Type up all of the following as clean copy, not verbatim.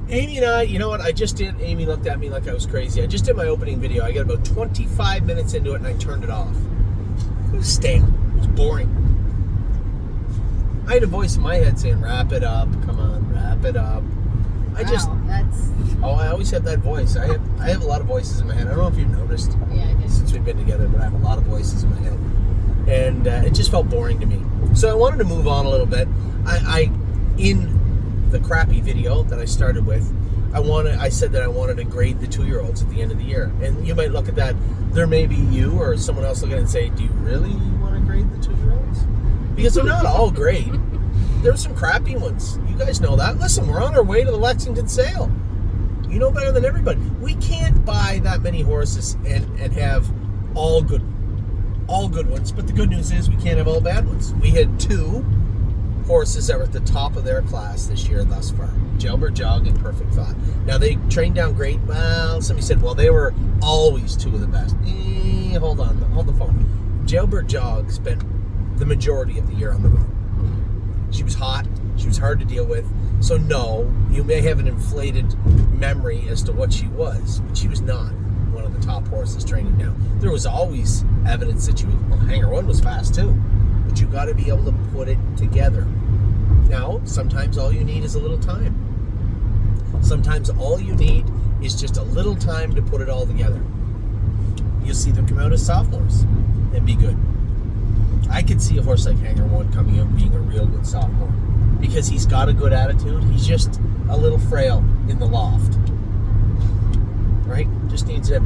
Amy and I, you know what I just did? Amy looked at me like I was crazy. I just did my opening video. I got about 25 minutes into it and I turned it off. It was stale. It was boring. I had a voice in my head saying, wrap it up. Come on, wrap it up. Oh, I always have that voice. I have a lot of voices in my head. I don't know if you've noticed since we've been together, but I have a lot of voices in my head. And it just felt boring to me. So I wanted to move on a little bit. In the crappy video that I started with, I said that I wanted to grade the 2-year-olds at the end of the year. And you might look at that, there may be you or someone else look at it and say, do you really want to grade the 2-year-olds? Because they're not all great. There's some crappy ones. You guys know that. Listen, we're on our way to the Lexington sale. You know better than everybody. We can't buy that many horses and have all good ones. But the good news is we can't have all bad ones. We had 2 horses that were at the top of their class this year thus far. Jailbird Jog and Perfect Thought. Now, they trained down great. Well, somebody said, well, they were always 2 of the best. Hold the phone. Jailbird Jog spent the majority of the year on the road. She was hot. She was hard to deal with. So, no, you may have an inflated memory as to what she was, but she was not one of the top horses training down. There was always evidence that Hangar 1 was fast too, but you got to be able to put it together. Now, sometimes all you need is a little time. Sometimes all you need is just a little time to put it all together. You'll see them come out as sophomores and be good. I could see a horse like Hangar 1 coming out being a real good sophomore because he's got a good attitude. He's just a little frail in the loft. Right? Just needs to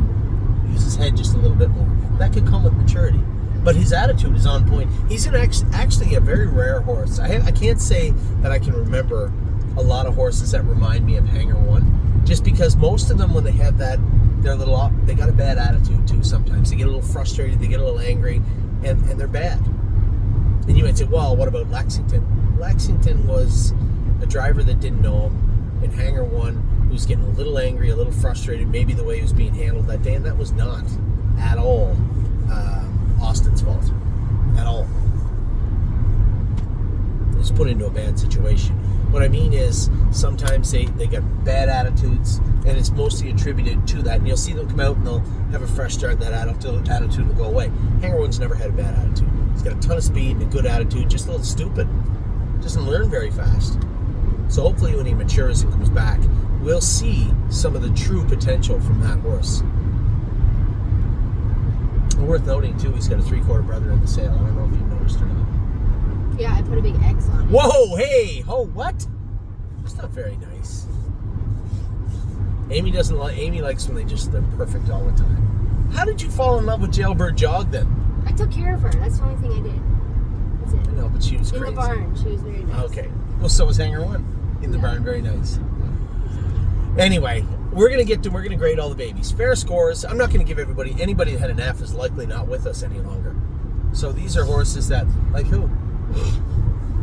use his head just a little bit more. That could come with maturity. But his attitude is on point. He's actually a very rare horse. I can't say that I can remember a lot of horses that remind me of Hangar 1. Just because most of them, when they have that, they got a bad attitude too sometimes. They get a little frustrated, they get a little angry, and they're bad. And you might say, well, what about Lexington? Lexington was a driver that didn't know him, and Hangar 1 who was getting a little angry, a little frustrated, maybe the way he was being handled that day, and that was not at all Austin's fault. At all. He was put into a bad situation. What I mean is, sometimes they get bad attitudes, and it's mostly attributed to that. And you'll see them come out and they'll have a fresh start, and that attitude will go away. Hangar 1's never had a bad attitude. He's got a ton of speed and a good attitude, just a little stupid. Doesn't learn very fast. So hopefully when he matures and comes back, we'll see some of the true potential from that horse. And worth noting, too, he's got a 3/4 brother in the sale. I don't know if you've noticed or not. Yeah, I put a big X on it. Whoa, hey! Oh, what? That's not very nice. Amy likes when they're perfect all the time. How did you fall in love with Jailbird Jog then? I took care of her. That's the only thing I did. That's it. I know, but she was crazy. In the barn. She was very nice. Okay. Well, so was Hangar 1. In the barn, very nice. Anyway, we're gonna grade all the babies. Fair scores. I'm not gonna give anybody that had an F is likely not with us any longer. So these are horses that, like who?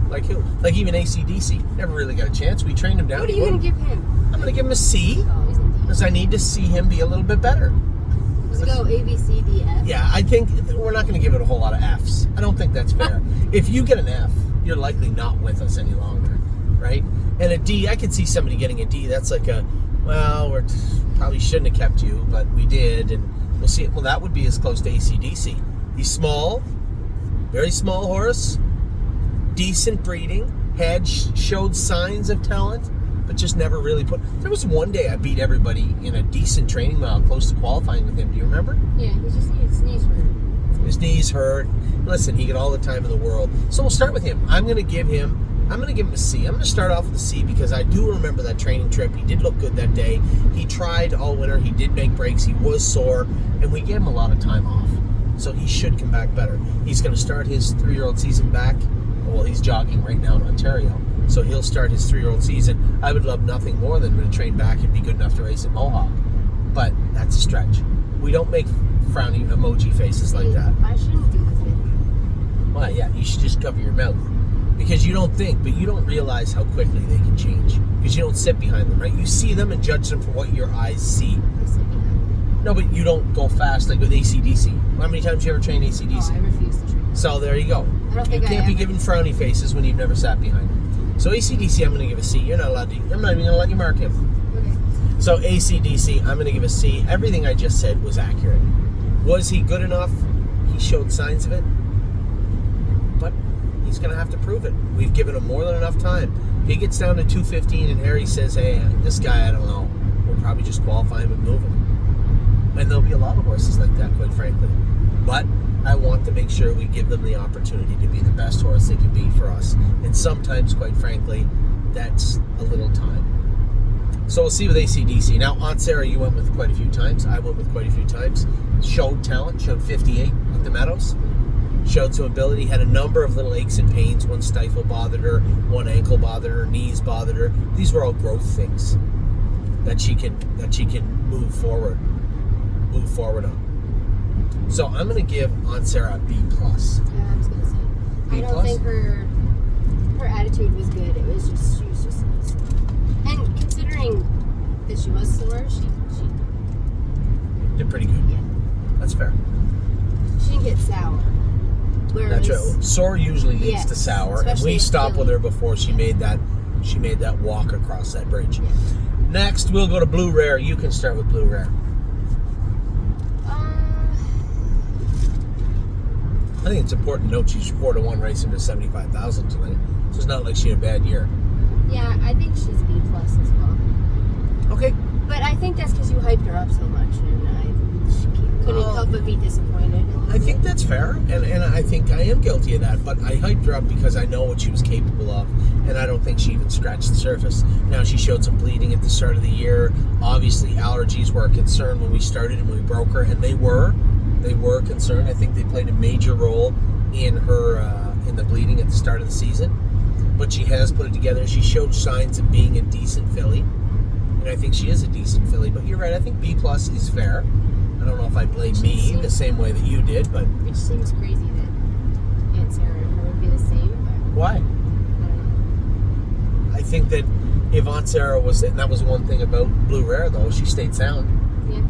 Like who? Like even AC/DC. Never really got a chance. We trained him down. What are you gonna give him? I'm gonna give him a C. Oh, he's a D. Because I need to see him be a little bit better. Let's go A, B, C, D, F. Yeah, I think we're not gonna give it a whole lot of Fs. I don't think that's fair. If you get an F, you're likely not with us any longer, right? And a D, I could see somebody getting a D. That's like we probably shouldn't have kept you, but we did, and we'll see. Well, that would be as close to AC/DC. He's small, very small horse, decent breeding, showed signs of talent, but just never really There was one day I beat everybody in a decent training mile close to qualifying with him. Do you remember? Yeah, he just needed his knees hurt. His knees hurt. Listen, he got all the time in the world. So we'll start with him. I'm going to give him a C. I'm going to start off with a C because I do remember that training trip. He did look good that day. He tried all winter. He did make breaks. He was sore, and we gave him a lot of time off. So he should come back better. He's going to start his 3-year-old season back. Well, he's jogging right now in Ontario. So he'll start his 3-year-old season. I would love nothing more than to train back and be good enough to race at Mohawk. But that's a stretch. We don't make frowny emoji faces like that. I shouldn't do it. Well, yeah, you should just cover your mouth. Because you don't think, but you don't realize how quickly they can change. Because you don't sit behind them, right? You see them and judge them for what your eyes see. I sit behind them. No, but you don't go fast like with AC/DC. How many times you ever train AC/DC? Oh, I refuse to train. So there you go. I don't think you can't be giving frowny faces when you've never sat behind them. So ACDC, I'm going to give a C. You're not allowed to. I'm not even going to let you mark him. Okay. So ACDC, I'm going to give a C. Everything I just said was accurate. Was he good enough? He showed signs of it. But he's going to have to prove it. We've given him more than enough time. If he gets down to 215 and Harry says, hey, this guy, I don't know, we'll probably just qualify him and move him. And there'll be a lot of horses like that, quite frankly. But I want to make sure we give them the opportunity to be the best horse they can be for us. And sometimes, quite frankly, that's a little time. So we'll see with ACDC. Now, Aunt Sarah, you went with quite a few times. I went with quite a few times. Showed talent, showed 58 at the Meadows. Showed some ability, had a number of little aches and pains. One stifle bothered her, one ankle bothered her, knees bothered her. These were all growth things that she can move forward on. So I'm going to give Aunt Sarah a B+. Yeah, I was going to say. B+? I don't think her attitude was good. She was just nice. And considering that she was sore, she did pretty good. Yeah. That's fair. She didn't get sour. Whereas, That's right. Sore usually leads to sour, and we stopped with her before she made that walk across that bridge. Yeah. Next, we'll go to Blue Rare. You can start with Blue Rare. I think it's important to note she's 4-1 racing to 75,000 tonight. So it's not like she had a bad year. Yeah, I think she's B+ as well. Okay. But I think that's because you hyped her up so much, and I couldn't help but be disappointed. I think that's fair, and I think I am guilty of that, but I hyped her up because I know what she was capable of, and I don't think she even scratched the surface. Now, she showed some bleeding at the start of the year. Obviously, allergies were a concern when we started and we broke her, and they were concerned. I think they played a major role in her in the bleeding at the start of the season, but she has put it together. She showed signs of being a decent filly, and I think she is a decent filly, but you're right, I think B+ is fair. I don't know if I blame me the same way that you did, but... Which seems crazy that Aunt Sarah and her would be the same, but... Why? I don't know. I think that if Aunt Sarah was... And that was one thing about Blue Rare, though. She stayed sound. Yeah.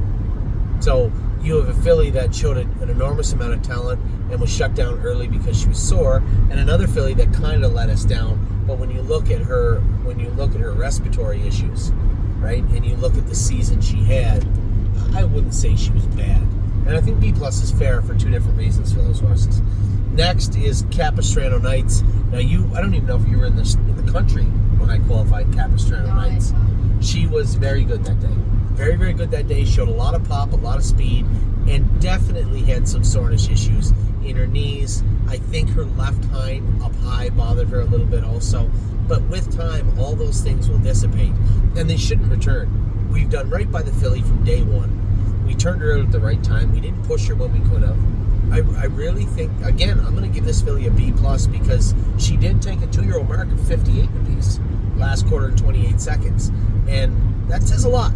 So, you have a filly that showed an enormous amount of talent and was shut down early because she was sore, and another filly that kind of let us down. But when you look at her respiratory issues, right, and you look at the season she had, I wouldn't say she was bad. And I think B+ is fair for two different reasons for those horses. Next is Capistrano Knights. Now, I don't even know if you were in the country when I qualified Capistrano Knights. She was very good that day. Very, very good that day. Showed a lot of pop, a lot of speed, and definitely had some soreness issues in her knees. I think her left hind up high bothered her a little bit also. But with time, all those things will dissipate, and they shouldn't return. We've done right by the filly from day one. We turned her out at the right time. We didn't push her when we could have. I really think, again, I'm going to give this filly a B+ because she did take a 2-year-old mark of 58 apiece last quarter in 28 seconds. And that says a lot.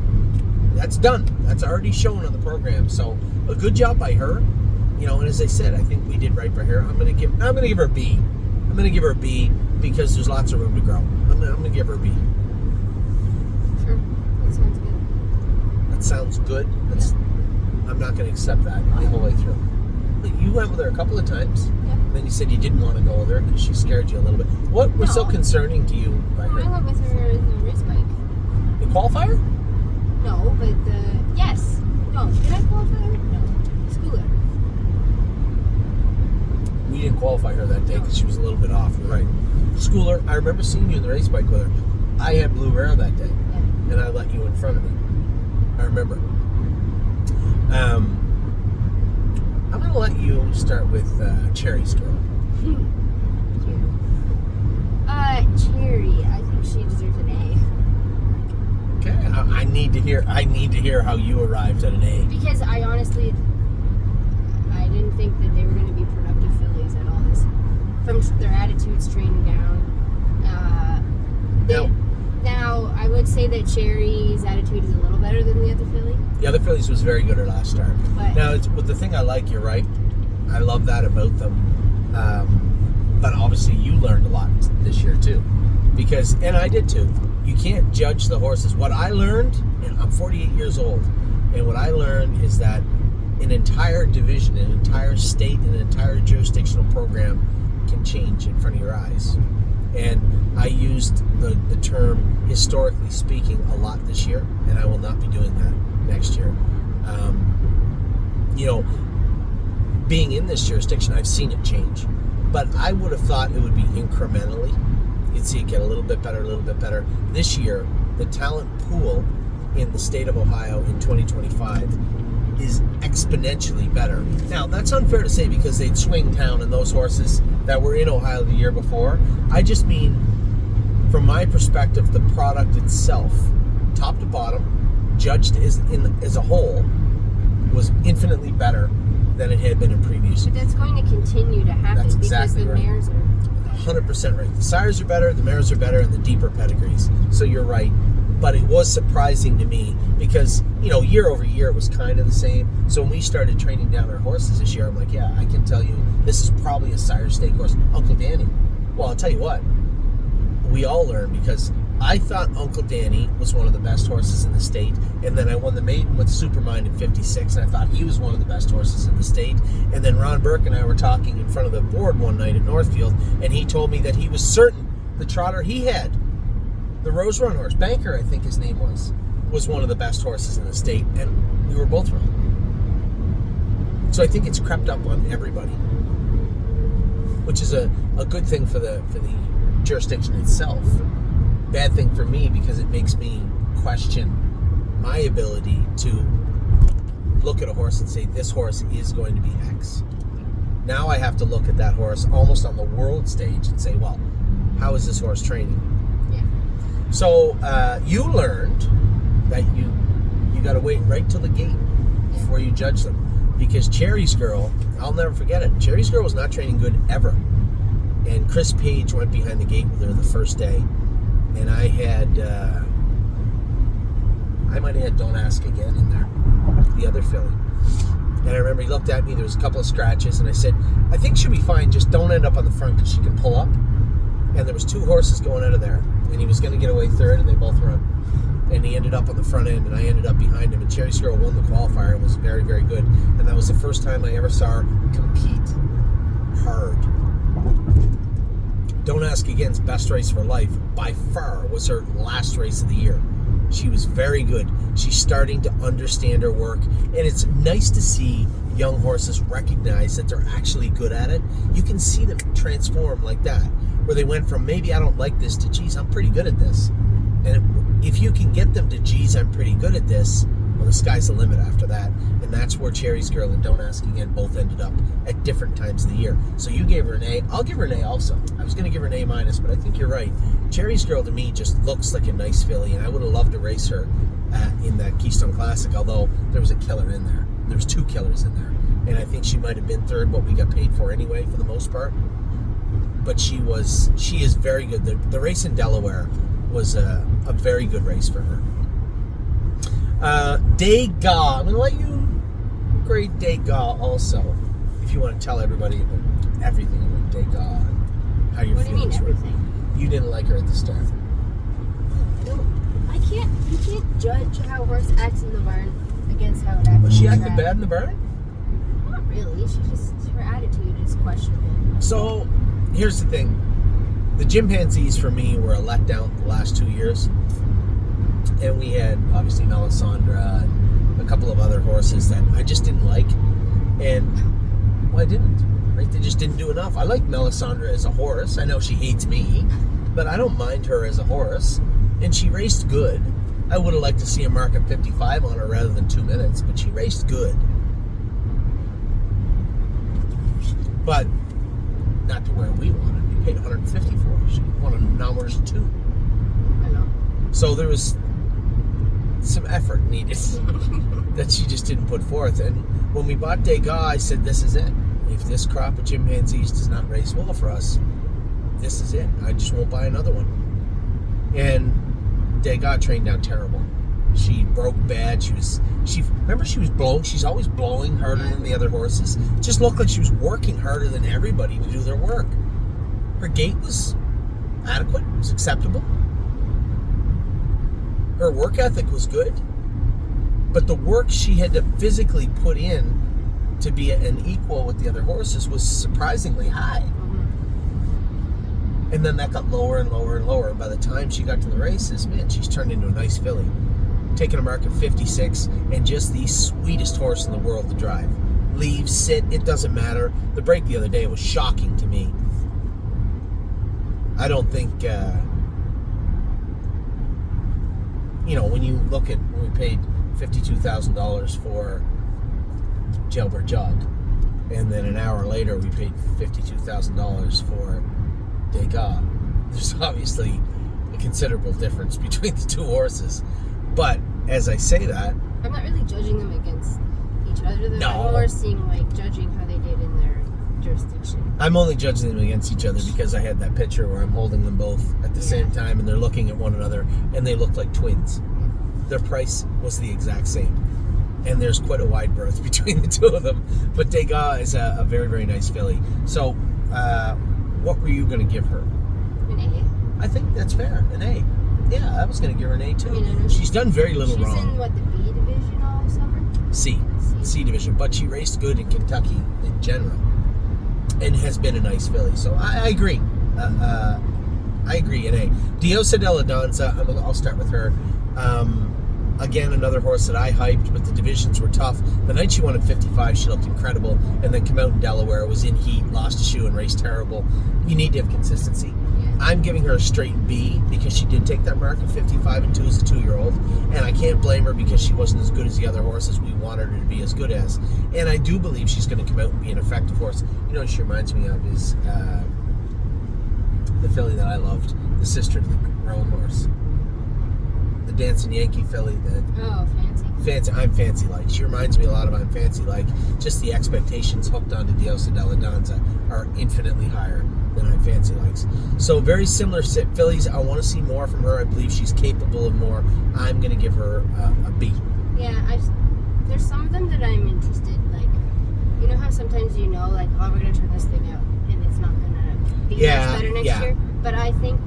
That's done. That's already shown on the program. So a good job by her. And as I said, I think we did right by her. I'm going to give her a B. I'm going to give her a B because there's lots of room to grow. I'm going to give her a B. Sure. That sounds good. That sounds good? I'm not going to accept that the whole way through. But you went with her a couple of times. Yeah. And then you said you didn't want to go with her because she scared you a little bit. What was so concerning to you by her? I went with her in the race bike. The qualifier? No, but yes. No, did I qualify her? No. Schooler. We didn't qualify her that day because she was a little bit off. You're right. Schooler, I remember seeing you in the race bike with her. I had Blue Rare that day. Yeah. And I let you in front of me. I remember. I'm going to let you start with Cherry's girl. Cherry, I think she deserves an A. Okay, I need to hear how you arrived at an A. Because I honestly, I didn't think that they were going to be productive fillies at all. From their attitudes training down. Now, I would say that Cherry's attitude is a little better than the other filly. The other fillies was very good her last start. But the thing I like, you're right. I love that about them. But obviously you learned a lot this year too. And I did too. You can't judge the horses. What I learned, and I'm 48 years old, and what I learned is that an entire division, an entire state, an entire jurisdictional program can change in front of your eyes. And I used the term historically speaking a lot this year, and I will not be doing that next year. Being in this jurisdiction, I've seen it change. But I would have thought it would be incrementally. You'd see it get a little bit better, a little bit better. This year, the talent pool in the state of Ohio in 2025 is exponentially better. Now, that's unfair to say because they'd swing town and those horses that were in Ohio the year before. I just mean, from my perspective, the product itself, top to bottom, judged as a whole, was infinitely better than it had been in previous. But that's going to continue to happen That's because exactly the right. mares are 100% right. The sires are better, the mares are better, and the deeper pedigrees. So you're right. But it was surprising to me because, year over year it was kind of the same. So when we started training down our horses this year, I'm like, yeah, I can tell you this is probably a sire stake horse. Uncle Danny. Well, I'll tell you what. We all learned because I thought Uncle Danny was one of the best horses in the state, and then I won the maiden with Supermind in 56, and I thought he was one of the best horses in the state. And then Ron Burke and I were talking in front of the board one night at Northfield, and he told me that he was certain the trotter he had, the Rose Run horse, Banker I think his name was one of the best horses in the state, and we were both wrong. So I think it's crept up on everybody, which is a good thing for the jurisdiction itself. Bad thing for me because it makes me question my ability to look at a horse and say this horse is going to be X. Now I have to look at that horse almost on the world stage and say, well, how is this horse training? Yeah. So you learned that you got to wait right till the gate before you judge them, because Cherry's Girl, I'll never forget it. Cherry's Girl was not training good ever, and Chris Page went behind the gate with her the first day. And I might have had Don't Ask Again in there, the other filly. And I remember he looked at me, there was a couple of scratches, and I said, I think she'll be fine, just don't end up on the front because she can pull up. And there was two horses going out of there, and he was going to get away third, and they both run. And he ended up on the front end, and I ended up behind him, and Cherry's Girl won the qualifier and was very, very good. And that was the first time I ever saw her compete hard. Don't Ask Again's best race of her life, by far, was her last race of the year. She was very good. She's starting to understand her work, and it's nice to see young horses recognize that they're actually good at it. You can see them transform like that, where they went from maybe I don't like this to geez, I'm pretty good at this. And if you can get them to geez, I'm pretty good at this, well, the sky's the limit after that. And that's where Cherry's Girl and Don't Ask Again both ended up at different times of the year. So you gave her an A. I'll give her an A also. I was going to give her an A-, but I think you're right. Cherry's Girl to me just looks like a nice filly, and I would have loved to race her in that Keystone Classic, although there was a killer in there. There was two killers in there. And I think she might have been third, what we got paid for anyway, for the most part. But she is very good. The race in Delaware was a very good race for her. Dega. I'm going to let you grade Dega also, if you want to tell everybody about everything about Dega and how your feelings were. What do you mean everything? You didn't like her at the start. You can't judge how a horse acts in the barn against how it acts. Was she acting bad in the barn? Not really. Her attitude is questionable. So, here's the thing. The Chimpanzees for me were a letdown the last 2 years. And we had, obviously, Melisandre and a couple of other horses that I just didn't like. And, well, I didn't. Right? They just didn't do enough. I like Melisandre as a horse. I know she hates me, but I don't mind her as a horse. And she raced good. I would have liked to see a mark of 55 on her rather than 2 minutes, but she raced good. But not to where we wanted. We paid $150 for her. She wanted numbers 2. I know. So there was some effort needed that she just didn't put forth. And when we bought Dega, I said, this is it. If this crop of Chimpanzees does not race well for us, this is it. I just won't buy another one. And Dega trained down terrible. She broke bad. She was blowing. She's always blowing harder than the other horses. It just looked like she was working harder than everybody to do their work. Her gait was adequate. It was acceptable. Her work ethic was good. But the work she had to physically put in to be an equal with the other horses was surprisingly high. And then that got lower and lower and lower. By the time she got to the races, man, she's turned into a nice filly. Taking a mark of 56 and just the sweetest horse in the world to drive. Leave, sit, it doesn't matter. The break the other day was shocking to me. I don't think, when you look at when we paid $52,000 for Jailbird Jog, and then an hour later we paid $52,000 for Dega, there's obviously a considerable difference between the two horses. But as I say that, I'm not really judging them against each other. No. I'm more seeing, judging how they did in their jurisdiction. I'm only judging them against each other because I had that picture where I'm holding them both at the same time and they're looking at one another and they look like twins. Their price was the exact same. And there's quite a wide berth between the two of them. But Dega is a very, very nice filly. So, what were you going to give her? An A. I think that's fair. An A. Yeah, I was going to give her an A too. I know she's done very little wrong. She's in, the B division all summer? C division. But she raced good in Kentucky in general. And has been a nice filly. So I agree. I agree, an A. Diosa Deladanza, I'll start with her. Again, another horse that I hyped, but the divisions were tough. The night she won at 55, she looked incredible. And then came out in Delaware, was in heat, lost a shoe, and raced terrible. You need to have consistency. I'm giving her a straight B because she did take that mark at 55 and 2 as a 2-year-old. And I can't blame her because she wasn't as good as the other horses we wanted her to be as good as. And I do believe she's going to come out and be an effective horse. You know what she reminds me of is the filly that I loved, the sister to the roan horse. The Dancing Yankee filly that... Oh, Fancy. I'm Fancy Like. She reminds me a lot of I'm Fancy Like. Just the expectations hooked onto Diosa Deladanza are infinitely higher than I'm Fancy Likes. So very similar fillies. I want to see more from her. I believe she's capable of more. I'm going to give her a B. Yeah, there's some of them that I'm interested. You know how sometimes we're going to turn this thing out and it's not going to be much better next year? But I think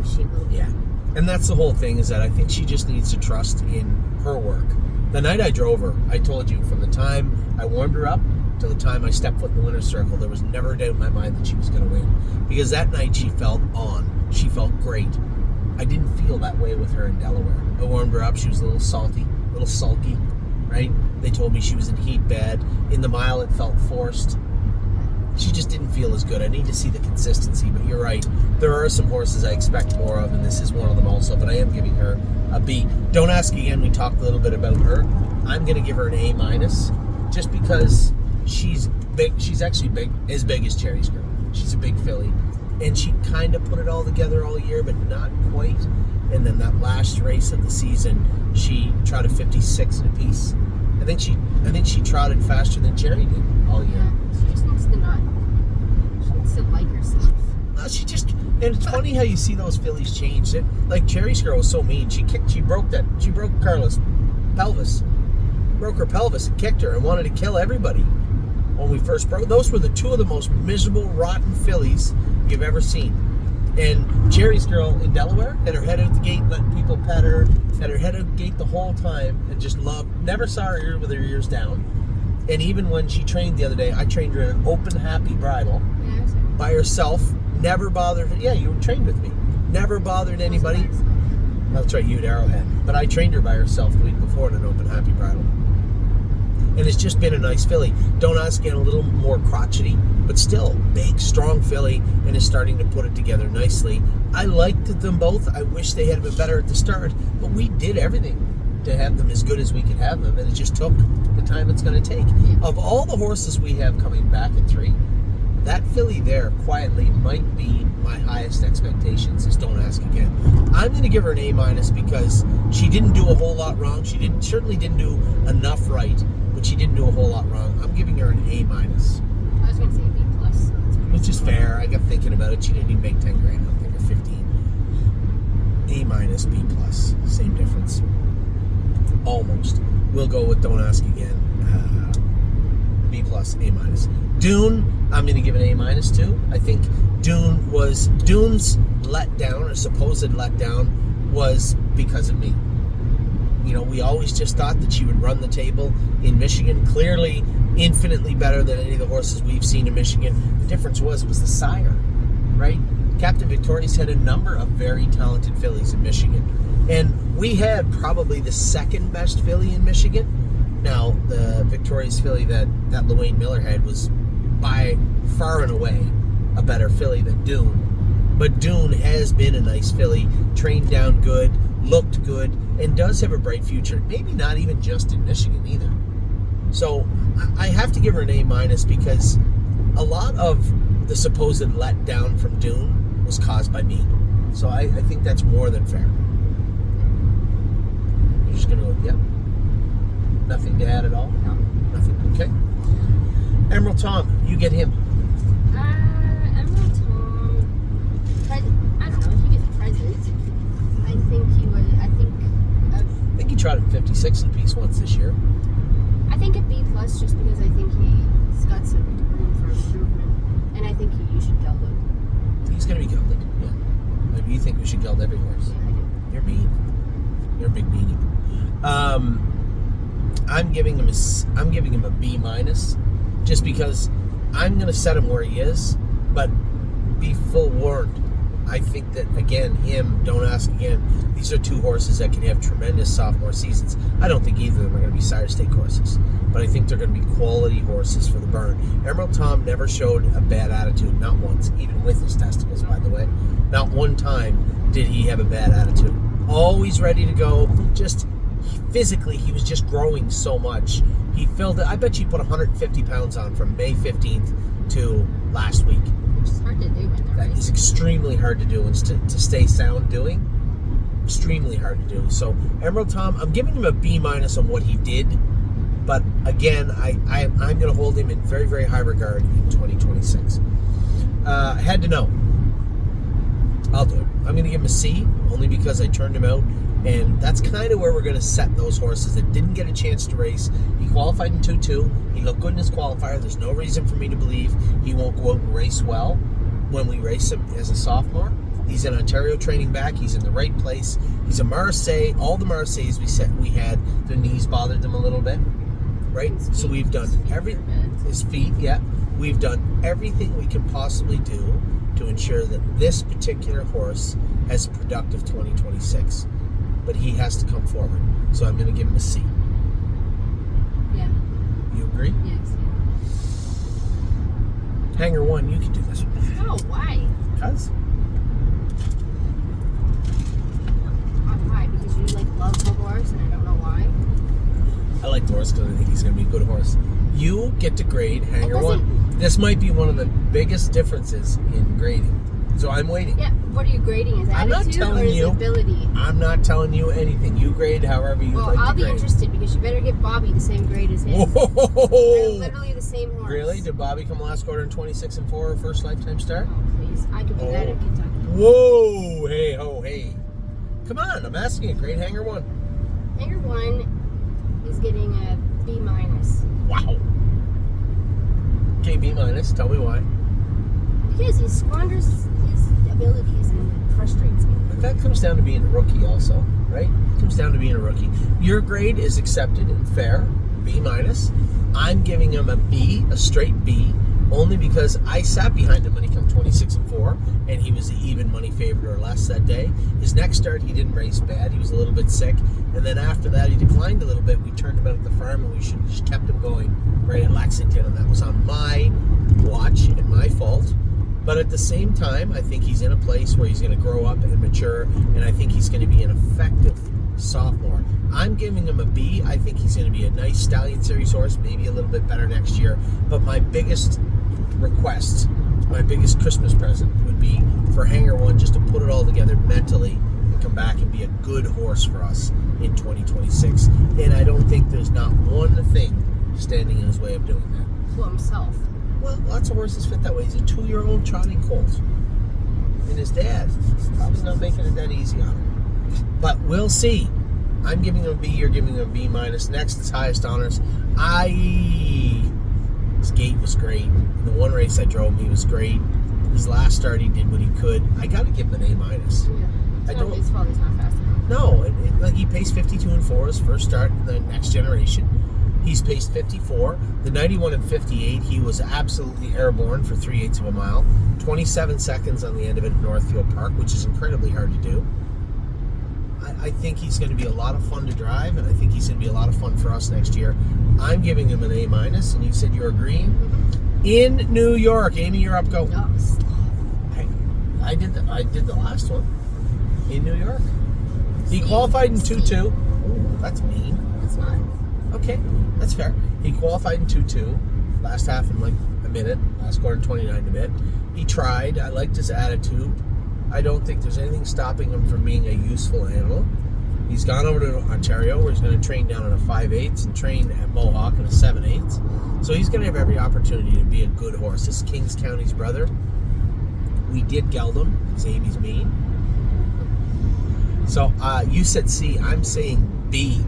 she will be. Yeah. And that's the whole thing, is that I think she just needs to trust in her work. The night I drove her, I told you, from the time I warmed her up to the time I stepped foot in the winner's circle, there was never a doubt in my mind that she was going to win. Because that night she felt on. She felt great. I didn't feel that way with her in Delaware. I warmed her up. She was a little salty, a little sulky, right? They told me she was in heat bad. In the mile, it felt forced. She just didn't feel as good. I need to see the consistency, but you're right. There are some horses I expect more of, and this is one of them also, but I am giving her a B. Don't Ask Again, we talked a little bit about her. I'm going to give her an A-, just because she's big. She's actually as big as Cherry's Girl. She's a big filly, and she kind of put it all together all year, but not quite. And then that last race of the season, she trotted 56 in a piece. I think she trotted faster than Cherry did all year. Yeah, she just needs to not. She needs to like herself. And it's funny how you see those fillies change. Like Cherry's Girl was so mean. She broke Carla's pelvis, broke her pelvis and kicked her and wanted to kill everybody when we first broke. Those were the two of the most miserable, rotten fillies you've ever seen. And Cherry's Girl in Delaware had her head out the gate, letting people pet her, had her head out the gate the whole time, and just never saw her with her ears down. And even when she trained the other day, I trained her in an open, happy bridle by herself. Never bothered her. Yeah, you trained with me. Never bothered anybody. That's right, you at Arrowhead. But I trained her by herself the week before in an open, happy bridle. And it's just been a nice filly. Don't Ask Again, a little more crotchety, but still big, strong filly, and is starting to put it together nicely. I liked them both. I wish they had been better at the start, but we did everything to have them as good as we could have them, and it just took the time it's going to take. Of all the horses we have coming back at 3, that filly there quietly might be my highest expectations, is Don't Ask Again. I'm going to give her an A- because she didn't do a whole lot wrong. She certainly didn't do enough right, but she didn't do a whole lot wrong. I'm giving her an A-. I was going to say a B+. So which is fair. I got thinking about it. She didn't even make 10 grand. I'll give her 15. A-, B+. Same difference. Almost. We'll go with Don't Ask Again. B+, A-. Dune, I'm going to give it A- too. I think Dune's letdown, or supposed letdown, was because of me. You know, we always just thought that she would run the table in Michigan. Clearly, infinitely better than any of the horses we've seen in Michigan. The difference was, it was the sire. right? Captain Victorious had a number of very talented fillies in Michigan. And we had probably the second best filly in Michigan. Now, the Victorious filly that Wayne Miller had was by far and away a better filly than Dune. But Dune has been a nice filly, trained down good, looked good, and does have a bright future. Maybe not even just in Michigan either. So I have to give her an A- because a lot of the supposed letdown from Dune was caused by me. So I think that's more than fair. You're just going to go, yep. Nothing to add at all? No. Nothing. Okay. Emerald Tom, you get him. Emerald Tom, I don't know, he gets present. I think he trotted 56 in a piece once this year. I think a B+ just because I think he's got some room for improvement. And I think you should geld him. He's going to be gelded, yeah. Maybe you think we should geld every horse. Yeah, I do. You're mean. You're a big meanie. I'm giving him a B-, just because I'm going to set him where he is, but be full warned. I think that, again, don't ask again, these are two horses that can have tremendous sophomore seasons. I don't think either of them are going to be Sire Stake horses, but I think they're going to be quality horses for the burn. Emerald Tom never showed a bad attitude, not once, even with his testicles, by the way. Not one time did he have a bad attitude. Always ready to go, just physically, he was just growing so much. He filled it. I bet you put 150 pounds on from May 15th to last week. Which is hard to do when they're That is extremely hard to do, and to stay sound doing, extremely hard to do. So Emerald Tom, I'm giving him a B- on what he did, but again, I'm going to hold him in very, very high regard in 2026. I had to know. I'll do it. I'm going to give him a C, only because I turned him out. And that's kind of where we're going to set those horses that didn't get a chance to race. He qualified in 2-2. He looked good in his qualifier. There's no reason for me to believe he won't go out and race well when we race him as a sophomore. He's in Ontario training back. He's in the right place. He's a Marseille. All the Marseilles we had, their knees bothered them a little bit, right? So we've done his feet, yeah. We've done everything we can possibly do to ensure that this particular horse has a productive 2026. But he has to come forward. So I'm going to give him a C. Yeah. You agree? Yes. Hangar 1, you can do this one. Oh, why? Because? Why? Because you love the horse and I don't know why. I like the horse because I think he's going to be a good horse. You get to grade Hangar 1. This might be one of the biggest differences in grading. So I'm waiting. Yeah, what are you grading? His attitude or his ability? I'm not telling you anything. You grade however you like to grade. Well, I'll be interested because you better give Bobby the same grade as him. Whoa! They're literally the same horse. Really? Did Bobby come last quarter in 26-4, her first lifetime start? Oh, please. I could do that in Kentucky. Whoa! Hey, ho, hey. Come on, I'm asking you. Grade Hangar 1. Hangar 1 is getting a B-. Wow. Okay, B-. Tell me why. Because he squanders his abilities and frustrates me. But that comes down to being a rookie also, right? It comes down to being a rookie. Your grade is accepted and fair, B-. I'm giving him a B, a straight B, only because I sat behind him when he came 26-4, and he was the even money favorite or less that day. His next start, he didn't race bad. He was a little bit sick. And then after that, he declined a little bit. We turned him out at the farm, and we should have just kept him going right at Lexington, and that was on my watch and my fault. But at the same time, I think he's in a place where he's going to grow up and mature, and I think he's going to be an effective sophomore. I'm giving him a B. I think he's going to be a nice Stallion Series horse, maybe a little bit better next year. But my biggest request, my biggest Christmas present would be for Hangar 1 just to put it all together mentally and come back and be a good horse for us in 2026. And I don't think there's not one thing standing in his way of doing that. To himself. Well, lots of horses fit that way. He's a 2-year-old trotting colt. And his dad probably not making it that easy on him. But we'll see. I'm giving him a B, you're giving him a B-. Next is highest honors. His gait was great. In the one race I drove him, he was great. His last start, he did what he could. I got to give him an A-. Yeah. It's probably not fast enough. No, he paced 52-4 his first start in the next generation. He's paced 54. The 91 and 58, he was absolutely airborne for 3/8 of a mile. 27 seconds on the end of it at Northfield Park, which is incredibly hard to do. I think he's going to be a lot of fun to drive, and I think he's going to be a lot of fun for us next year. I'm giving him an A-, and you said you're agreeing. Mm-hmm. In New York. Amy, you're up, go. No, stop. I did the last one. In New York. He qualified in 2-2. Ooh, that's mean. It's not. Okay, that's fair. He qualified in 2-2. Last half in like a minute. Last quarter in 29 a minute. He tried. I liked his attitude. I don't think there's anything stopping him from being a useful animal. He's gone over to Ontario where he's going to train down in a 5/8 and train at Mohawk in a 7/8. So he's going to have every opportunity to be a good horse. This is Kings County's brother. We did geld him. His Amy's mean. So you said C. I'm saying B.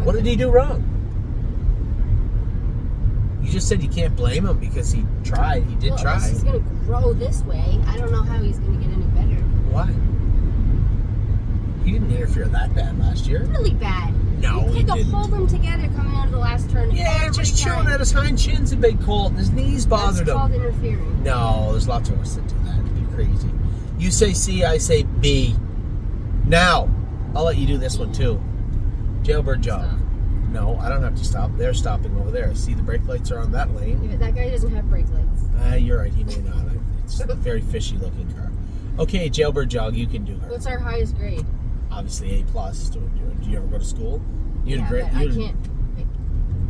What did he do wrong? You just said you can't blame him because he tried. He did try. He's going to grow this way. I don't know how he's going to get any better. Why? He didn't interfere that bad last year. Really bad. No, he had to didn't. hold them together coming out of the last turn. Yeah, just chilling at his hind shins a big colt, and his knees bothered him. That's called interfering. No, there's lots of horses that do that. It'd be crazy. You say C, I say B. Now, I'll let you do this one too. Jailbird Jog. Stop. No, I don't have to stop. They're stopping over there. See, the brake lights are on that lane. Yeah, but that guy doesn't have brake lights. You're right. He may not. It's a very fishy looking car. Okay, Jailbird Jog, you can do her. What's our highest grade? Obviously A+. Do you ever go to school? You Yeah, had a great, but I can't.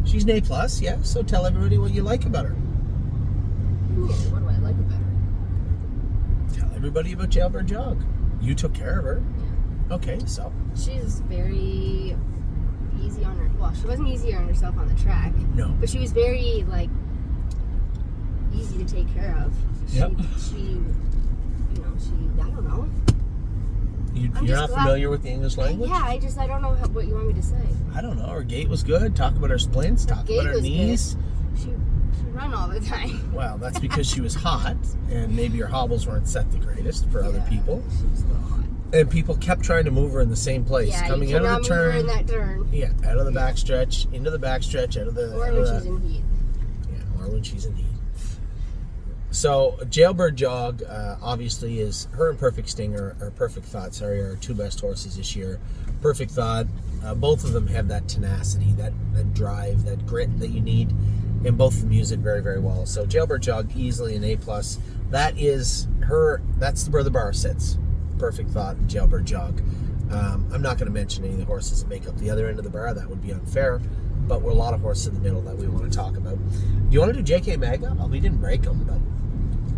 She's an A+, yeah. So tell everybody what you like about her. What do I like about her? Tell everybody about Jailbird Jog. You took care of her. Yeah. Okay, so. She's very easy on her. Well, she wasn't easy on herself on the track. No. But she was very, like, easy to take care of. Yep. She I don't know. You're not familiar with the English language? Yeah, I don't know what you want me to say. I don't know. Her gait was good. Talk about her splints. Talk about her knees. Good. She run all the time. Well, that's because she was hot, and maybe her hobbles weren't set the greatest for other people. She was a little hot. And people kept trying to move her in the same place. Yeah, coming you out of the move turn. her in that turn. Yeah, out of the backstretch, into the backstretch, out of the... Or when she's in heat. Yeah, or when she's in heat. So, Jailbird Jog, obviously, is her and Perfect Stinger, or Perfect Thought, are our two best horses this year. Perfect Thought, both of them have that tenacity, that drive, that grit that you need, and both of them use it very, very well. So, Jailbird Jog, easily an A+. That is her, that's where the bar sits. Perfect Thought and Jailbird Jog. I'm not going to mention any of the horses that make up the other end of the bar. That would be unfair. But we're a lot of horses in the middle that we want to talk about. Do you want to do JK Mega? Well, we didn't break him, but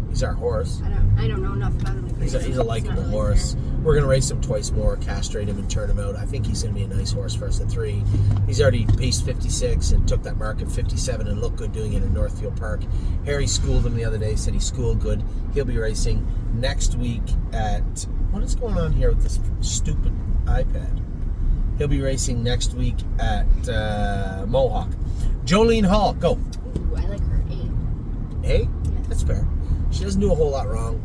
he's our horse. I don't know enough about him. He's a likable horse. We're going to race him twice more, castrate him, and turn him out. I think he's going to be a nice horse for us at 3. He's already paced 56 and took that mark at 57 and looked good doing it in Northfield Park. Harry schooled him the other day, said he schooled good. He'll be racing next week at... What is going on here with this stupid iPad? He'll be racing next week at Mohawk. Jolene Hall, go. Ooh, I like her A. A? Yeah. That's fair. She doesn't do a whole lot wrong.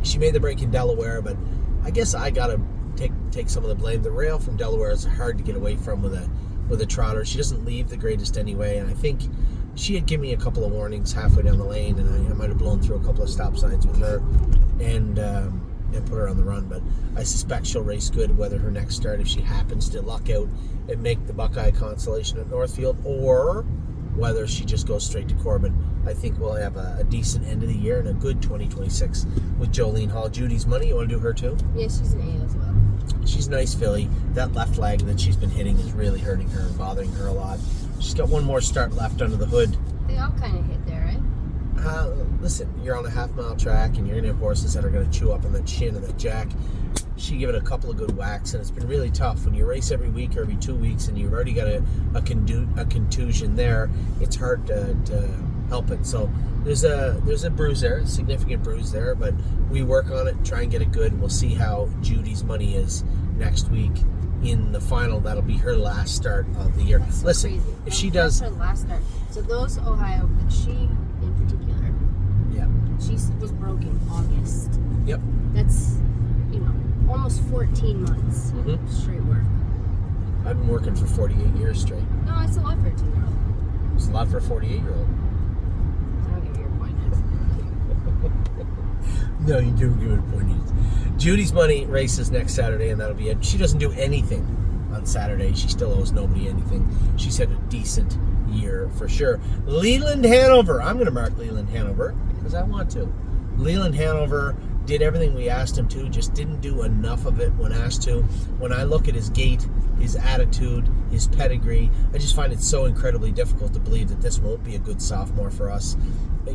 She made the break in Delaware, but I guess I gotta take some of the blame. The rail from Delaware is hard to get away from with a trotter. She doesn't leave the greatest anyway, and I think she had given me a couple of warnings halfway down the lane, and I might have blown through a couple of stop signs with her and put her on the run. But I suspect she'll race good, whether her next start, if she happens to luck out and make the Buckeye Consolation at Northfield, or whether she just goes straight to Corbin. I think we'll have a decent end of the year and a good 2026 with Jolene Hall. Judy's Money, you want to do her too? Yeah, she's an A as well. She's a nice filly. That left leg that she's been hitting is really hurting her and bothering her a lot. She's got one more start left under the hood. They all kind of hit there, right? Listen, you're on a half-mile track and you're going to have horses that are going to chew up on the chin and the jack. She gave it a couple of good whacks, and it's been really tough. When you race every week or every 2 weeks and you've already got a contusion there, it's hard to help it. So there's a bruise there, a significant bruise there, but we work on it and try and get it good, and we'll see how Judy's Money is next week in the final. That'll be her last start of the year. That's so Listen, crazy. if she does... That's her last start. So those Ohio, but she in particular, yeah, she was broke in August. Yep. That's, almost 14 months straight work. I've been working for 48 years straight. No, it's a lot for a 2-year-old. It's a lot for a 48-year-old. I don't give you your point. No, you do give it a point. Judy's Money races next Saturday, and that'll be it. She doesn't do anything on Saturday. She still owes nobody anything. She's had a decent year for sure. Leland Hanover. I'm going to mark Leland Hanover because I want to. Leland Hanover did everything we asked him to, just didn't do enough of it when asked to. When I look at his gait, his attitude, his pedigree, I just find it so incredibly difficult to believe that this won't be a good sophomore for us.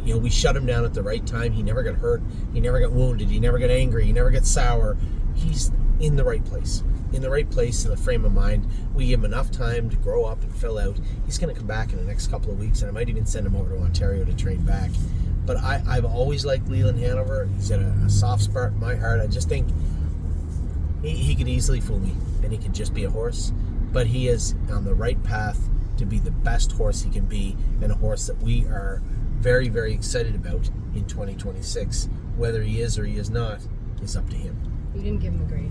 You know, we shut him down at the right time. He never got hurt. He never got wounded. He never got angry. He never got sour. He's in the right place. In the right place, in the frame of mind. We give him enough time to grow up and fill out. He's going to come back in the next couple of weeks, and I might even send him over to Ontario to train back. But I've always liked Leland Hanover. He's got a soft spot in my heart. I just think he could easily fool me, and he could just be a horse. But he is on the right path to be the best horse he can be, and a horse that we are very, very excited about in 2026. Whether he is or he is not is up to him. You didn't give him a grade.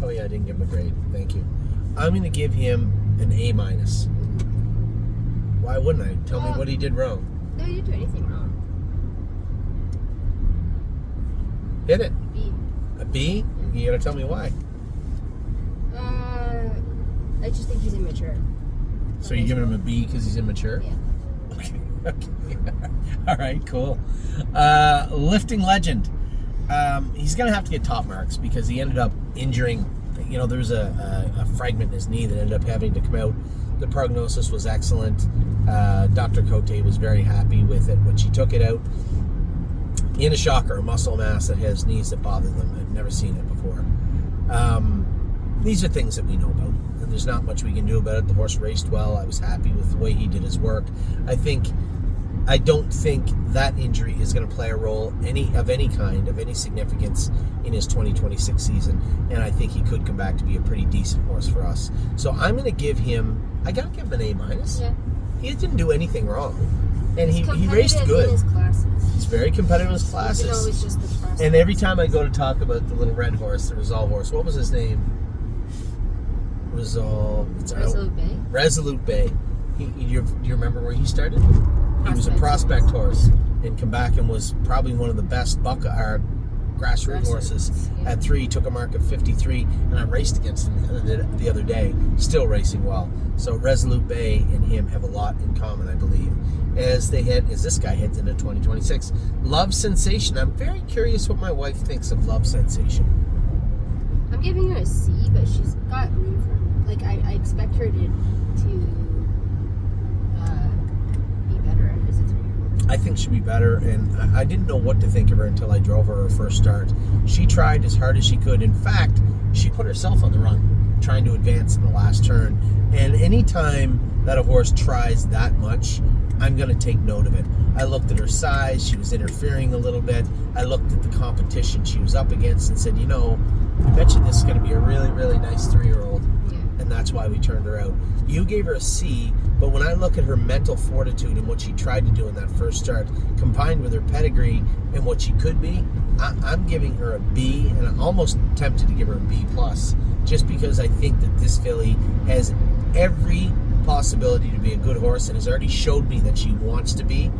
Oh yeah, I didn't give him a grade. Thank you. I'm going to give him an A-. Why wouldn't I? Tell me what he did wrong. No, you didn't do anything wrong. Hit it. B. A B? You got to tell me why. I just think he's immature. So you're giving him a B because he's immature? Yeah. Okay. All right, cool. Lifting legend. He's going to have to get top marks because he ended up injuring. You know, there was a fragment in his knee that ended up having to come out. The prognosis was excellent. Dr. Cote was very happy with it when she took it out. In a shocker, a muscle mass that has knees that bother them. I've never seen it before. These are things that we know about, and there's not much we can do about it. The horse raced well. I was happy with the way he did his work. I don't think that injury is going to play a role of any kind, of any significance in his 2026 season, and I think he could come back to be a pretty decent horse for us. So I'm going to give him, I got to give him an A-. Yeah. He didn't do anything wrong, and he competitive raced good. In his classes. He's very competitive in his classes. Even though it's just the process. And every time I go to talk about the little red horse, the Resolve horse, what was his name? Resolute Bay. Resolute Bay. Do you remember where he started? He was a prospect horse, and come back and was probably one of the best grassroots horses. Yeah. At 3, he took a mark of 53, and I raced against him the other day, still racing well. So Resolute Bay and him have a lot in common, I believe, as this guy heads into 2026. Love Sensation. I'm very curious what my wife thinks of Love Sensation. I'm giving her a C, but she's got room for, like, I expect her to be better as a 3-year-old. I think she'll be better, and I didn't know what to think of her until I drove her first start. She tried as hard as she could. In fact, she put herself on the run, trying to advance in the last turn. And anytime that a horse tries that much, I'm going to take note of it. I looked at her size. She was interfering a little bit. I looked at the competition she was up against and said, I bet you this is going to be a really, really nice 3-year-old. Yeah. And that's why we turned her out. You gave her a C, but when I look at her mental fortitude and what she tried to do in that first start, combined with her pedigree and what she could be, I'm giving her a B, and I'm almost tempted to give her a B+, just because I think that this filly has every possibility to be a good horse and has already showed me that she wants to be.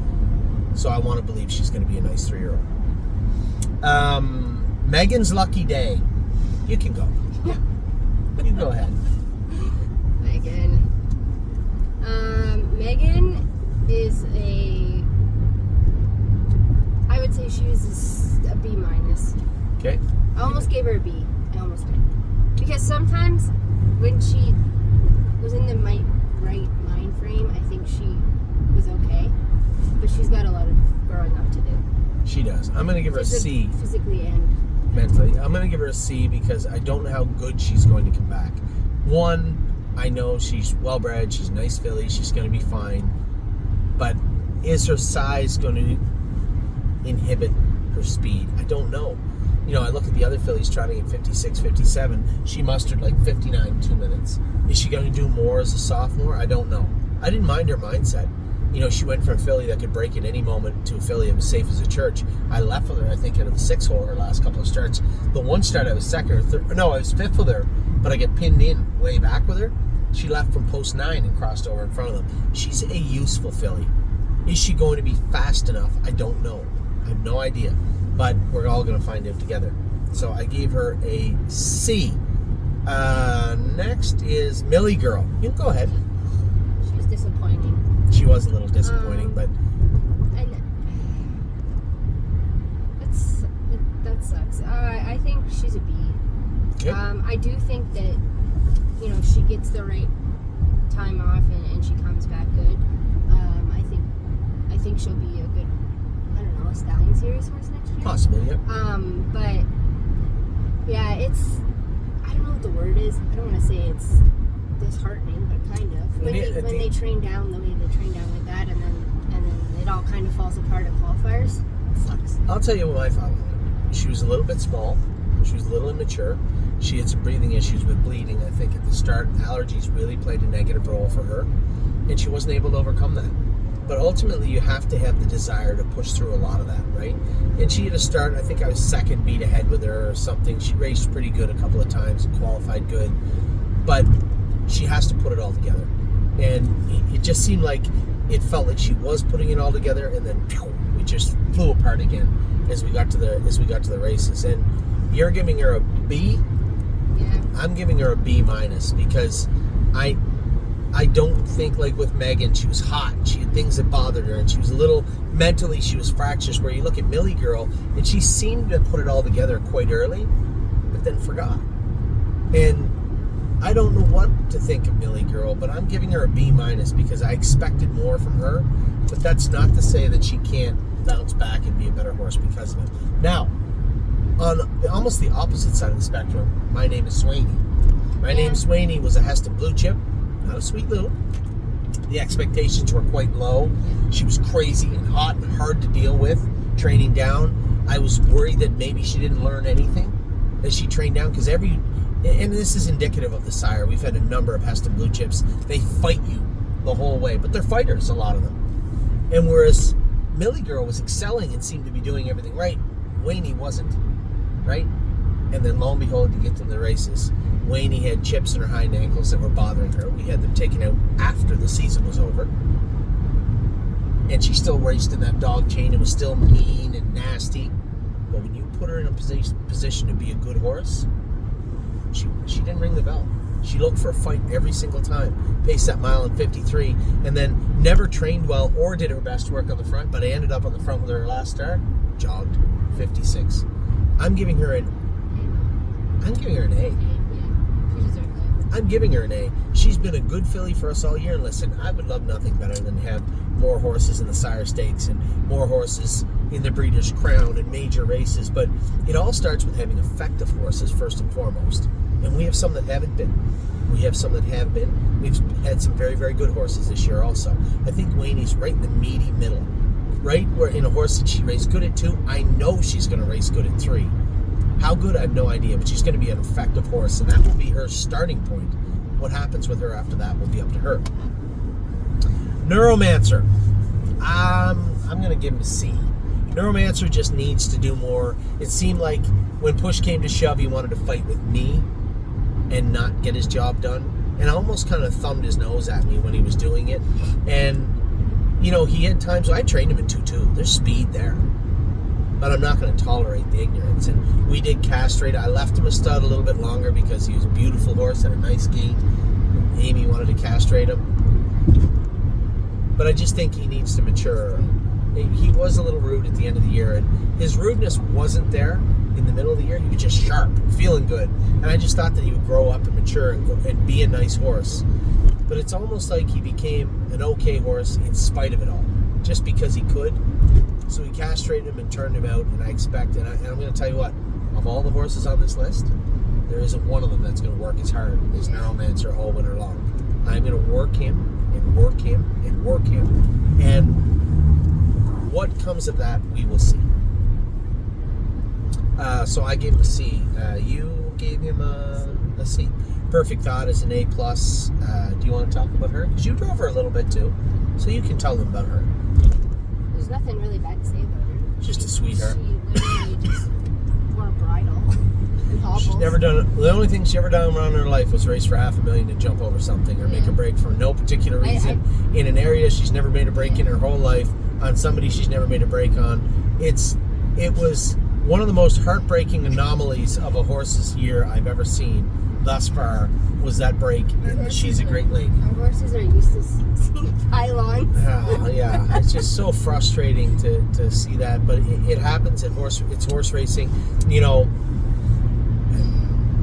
So I want to believe she's going to be a nice 3-year-old. Megan's Lucky Day. You can go. You go ahead. Megan is I would say she was a B-. Okay. I almost gave her a B. I almost did. Because sometimes when she was in the right mind frame, I think she was okay. But she's got a lot of growing up to do. She does. I'm going to give her a C. Physically and mentally. I'm going to give her a C because I don't know how good she's going to come back. One, I know she's well-bred, she's a nice filly, she's going to be fine. But is her size going to inhibit her speed? I don't know. I look at the other fillies trotting at 56, 57. She mustered like 59 in 2 minutes. Is she going to do more as a sophomore? I don't know. I didn't mind her mindset. She went from a filly that could break at any moment to a filly that was safe as a church. I left with her, I think, out of the 6-hole her last couple of starts. The one start I was second or third. No, I was 5th with her, but I get pinned in way back with her. She left from post 9 and crossed over in front of them. She's a useful filly. Is she going to be fast enough? I don't know. I have no idea. but we're all going to find out together. So I gave her a C. Next is Millie Girl. You can go ahead. She was disappointing. She was a little disappointing, but... That sucks. I think she's a B. Okay. I do think that, she gets the right time off and she comes back good. I think she'll be a good, a stallion series horse next year. Possibly, yep. But yeah, I don't know what the word is. I don't want to say it's disheartening, but kind of. When they train down the way they train down like that, and then it all kind of falls apart at qualifiers. It sucks. I'll tell you what I thought of her. She was a little bit small. She was a little immature. She had some breathing issues with bleeding, I think, at the start. Allergies really played a negative role for her, and she wasn't able to overcome that. But ultimately, you have to have the desire to push through a lot of that, right? And she had a start, I think I was second beat ahead with her or something. She raced pretty good a couple of times and qualified good. But she has to put it all together. And it just seemed like it felt like she was putting it all together, and then we just flew apart again as we got to the races. And you're giving her a B. Yeah. I'm giving her a B minus because I don't think, like with Megan, she was hot. She had things that bothered her, and she was a little mentally. She was fractious. Where you look at Millie Girl, and she seemed to put it all together quite early, but then forgot. And I don't know what to think of Millie Girl, but I'm giving her a B minus because I expected more from her. But that's not to say that she can't bounce back and be a better horse because of it. Now, on almost the opposite side of the spectrum, my name is Swaney. My name Swaney was a Heston Blue Chip, not a Sweet Lou. The expectations were quite low. She was crazy and hot and hard to deal with, training down. I was worried that maybe she didn't learn anything as she trained down, because and this is indicative of the sire. We've had a number of Heston Blue Chips. They fight you the whole way, but they're fighters, a lot of them. And whereas Millie Girl was excelling and seemed to be doing everything right, Wayne wasn't, right? And then lo and behold, you get to the races. Wayne had chips in her hind ankles that were bothering her. We had them taken out after the season was over. And she still raced in that dog chain and was still mean and nasty. But when you put her in a position to be a good horse, she didn't ring the bell. She looked for a fight every single time. Paced that mile in 53, and then never trained well or did her best work on the front, but I ended up on the front with her last start, jogged 56. I'm giving her an A. I'm giving her an A. She's been a good filly for us all year, and listen, I would love nothing better than to have more horses in the sire stakes and more horses in the Breeders' Crown and major races, but it all starts with having effective horses first and foremost. And we have some that haven't been. We have some that have been. We've had some very, very good horses this year also. I think Wayne's right in the meaty middle. Right where in a horse that she raced good at 2, I know she's going to race good at 3. How good, I have no idea, but she's going to be an effective horse, and that will be her starting point. What happens with her after that will be up to her. Neuromancer. I'm going to give him a C. Neuromancer just needs to do more. It seemed like when push came to shove, he wanted to fight with me and not get his job done. And almost kind of thumbed his nose at me when he was doing it. And, he had times, I trained him in 2-2. There's speed there. But I'm not going to tolerate the ignorance. And we did castrate. I left him a stud a little bit longer because he was a beautiful horse, had a nice gait. Amy wanted to castrate him. But I just think he needs to mature. He was a little rude at the end of the year, and his rudeness wasn't there in the middle of the year. He was just sharp, feeling good. And I just thought that he would grow up and mature and be a nice horse. But it's almost like he became an okay horse in spite of it all, just because he could. So we castrated him and turned him out, and I expect, and I'm going to tell you what, of all the horses on this list, there isn't one of them that's going to work as hard as Neuromancer all winter long. I'm going to work him and work him and work him. And what comes of that, we will see. So I gave him a C. You gave him a C. Perfect Thought is an A+. Do you want to talk about her? Because you drove her a little bit too. So you can tell them about her. There's nothing really bad to say about her. Just a sweetheart. She literally just wore a bridle and hobbles. She's never done, the only thing she ever done around in her life was race for $500,000 to jump over something or make a break for no particular reason in an area she's never made a break in her whole life, on somebody she's never made a break on. It was one of the most heartbreaking anomalies of a horse's year I've ever seen thus far was that break in the She's a Great Lady. Our horses are used to seeing pylons. Yeah, it's just so frustrating to see that, but it happens at it's horse racing. You know,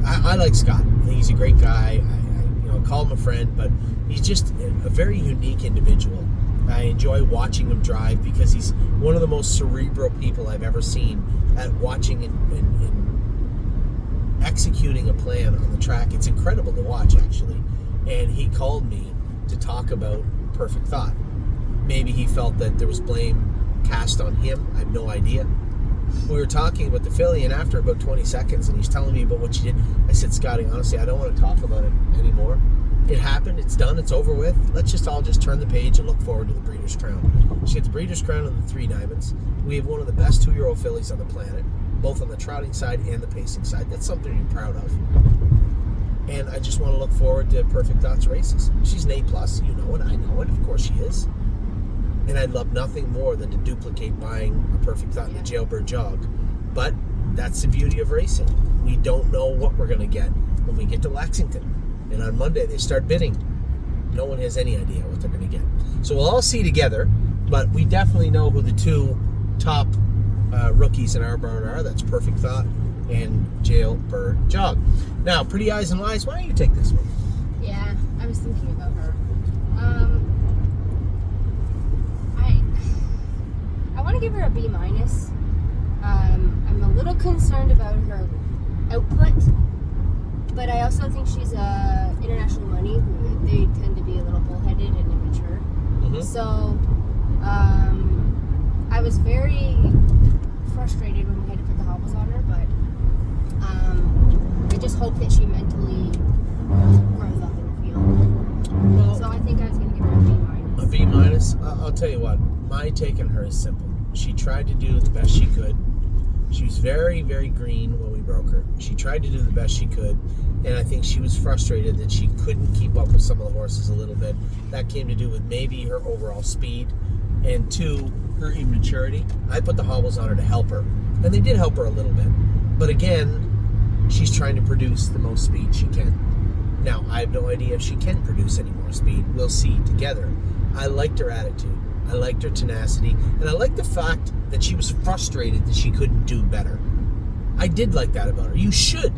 I like Scott. I think he's a great guy. I call him a friend, but he's just a very unique individual. I enjoy watching him drive because he's one of the most cerebral people I've ever seen at watching and executing a plan on the track. It's incredible to watch, actually. And he called me to talk about Perfect Thought. Maybe he felt that there was blame cast on him. I have no idea. We were talking about the filly, and after about 20 seconds, and he's telling me about what you did, I said, Scotty, honestly, I don't want to talk about it anymore. It happened, it's done, it's over with. Let's just all just turn the page and look forward to the Breeders' Crown. She gets the Breeders' Crown and the 3 Diamonds. We have one of the best 2-year-old fillies on the planet, both on the trotting side and the pacing side. That's something to be proud of. And I just want to look forward to Perfect Thought's races. She's an A+, you know it, I know it, of course she is. And I'd love nothing more than to duplicate buying a Perfect Thought in the Jailbird Jog. But that's the beauty of racing. We don't know what we're going to get when we get to Lexington. And on Monday, they start bidding. No one has any idea what they're going to get. So we'll all see together, but we definitely know who the 2 top rookies in our barn are. That's Perfect Thought and Jailbird Jog. Now, Pretty Eyes and Lies, why don't you take this one? Yeah, I was thinking about her. I want to give her a B-. I'm a little concerned about her output, but I also think she's international money. They tend to be a little bullheaded and immature. Mm-hmm. So I was very frustrated when we had to put the hobbles on her, but I just hope that she mentally grows up in the field. Well, so I think I was going to give her a B-. A B-. I'll tell you what, my take on her is simple. She tried to do the best she could. She was very, very green when we broke her. She tried to do the best she could, and I think she was frustrated that she couldn't keep up with some of the horses a little bit. That came to do with maybe her overall speed, and 2, her immaturity. I put the hobbles on her to help her, and they did help her a little bit. But again, she's trying to produce the most speed she can. Now, I have no idea if she can produce any more speed. We'll see together. I liked her attitude. I liked her tenacity, and I liked the fact that she was frustrated that she couldn't do better. I did like that about her. You should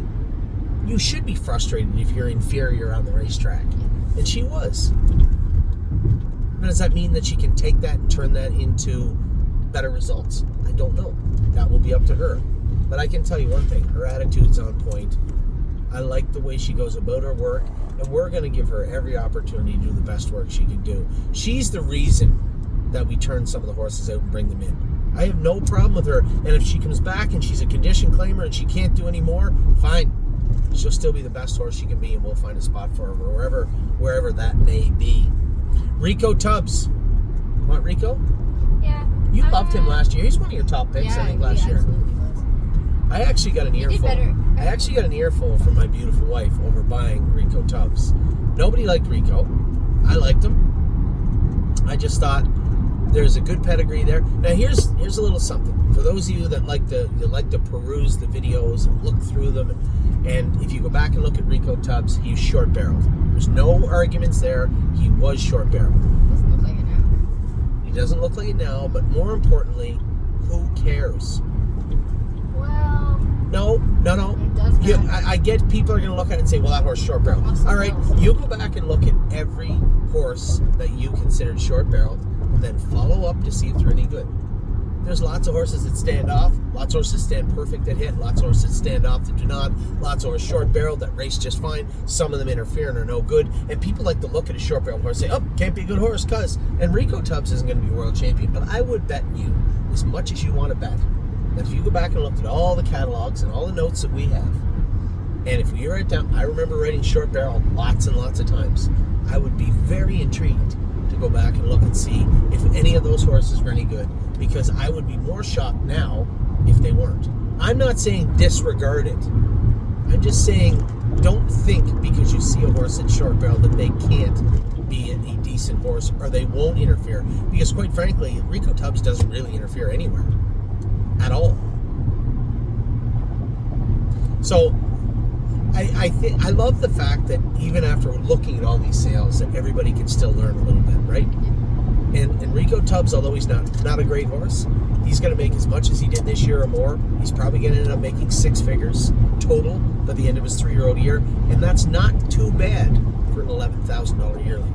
be frustrated if you're inferior on the racetrack, and she was. Does that mean that she can take that and turn that into better results? I don't know. That will be up to her. But I can tell you one thing, her attitude's on point. I like the way she goes about her work, and we're going to give her every opportunity to do the best work she can do. She's the reason that we turn some of the horses out and bring them in. I have no problem with her, and if she comes back and she's a condition claimer and she can't do any more, fine. She'll still be the best horse she can be, and we'll find a spot for her wherever that may be. Rico Tubbs. Want Rico? Yeah. You loved him last year. He's one of your top picks, I think, last year. Absolutely was. I actually got an earful. I actually got an earful from my beautiful wife over buying Rico Tubbs. Nobody liked Rico. I liked him. I just thought there's a good pedigree there. Now here's a little something for those of you that like to peruse the videos and look through them. And if you go back and look at Rico Tubbs, he's short barreled. There's no arguments there. He was short barreled. Doesn't look like it now. He doesn't look like it now, but more importantly, who cares? Well, no. It does matter. Yeah, I get people are going to look at it and say, well, that horse short barreled. All right, you go back and look at every horse that you considered short barreled, and then follow up to see if they're any good. There's lots of horses that stand off, lots of horses stand perfect that hit, lots of horses that stand off that do not, lots of horses short barreled that race just fine, some of them interfere and are no good, and people like to look at a short barreled horse and say, oh, can't be a good horse, and Rico Tubbs isn't going to be world champion, but I would bet you, as much as you want to bet, that if you go back and look at all the catalogs and all the notes that we have, and if you write down, I remember writing short barrel lots and lots of times, I would be very intrigued to go back and look and see if any of those horses were any good, because I would be more shocked now if they weren't. I'm not saying disregard it. I'm just saying don't think because you see a horse that's short barrel that they can't be a decent horse or they won't interfere, because quite frankly, Rico Tubbs doesn't really interfere anywhere at all. So I love the fact that even after looking at all these sales, that everybody can still learn a little bit, right? And Rico Tubbs, although he's not a great horse, he's going to make as much as he did this year or more. He's probably going to end up making 6 figures total by the end of his 3-year-old year, and that's not too bad for an $11,000 yearling.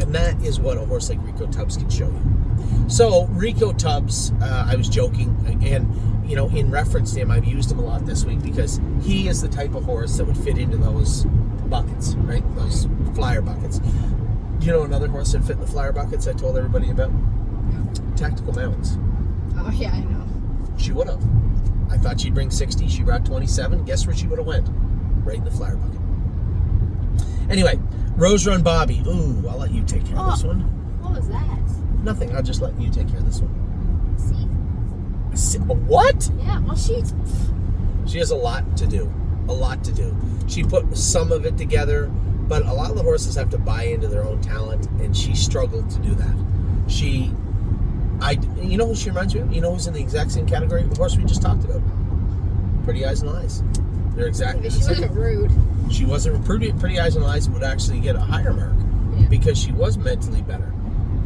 And that is what a horse like Rico Tubbs can show you. So Rico Tubbs, I was joking, and in reference to him, I've used him a lot this week because he is the type of horse that would fit into those buckets, right? Those flyer buckets. Do you know another horse that fit in the flyer buckets I told everybody about? Tactical Mountains. Oh yeah, I know. She would have. I thought she'd bring 60. She brought 27. Guess where she would have went? Right in the flyer bucket. Anyway, Rose Run Bobby. Ooh, I'll let you take care of this one. What was that? Nothing. I'll just let you take care of this one. See? What? Yeah, well, she has a lot to do. A lot to do. She put some of it together, but a lot of the horses have to buy into their own talent, and she struggled to do that. You know who she reminds me of? You know who's in the exact same category? The horse we just talked about. Pretty Eyes and Lies. They're exactly the same. She wasn't rude. She wasn't Pretty Eyes and Lies would actually get a higher mark because she was mentally better.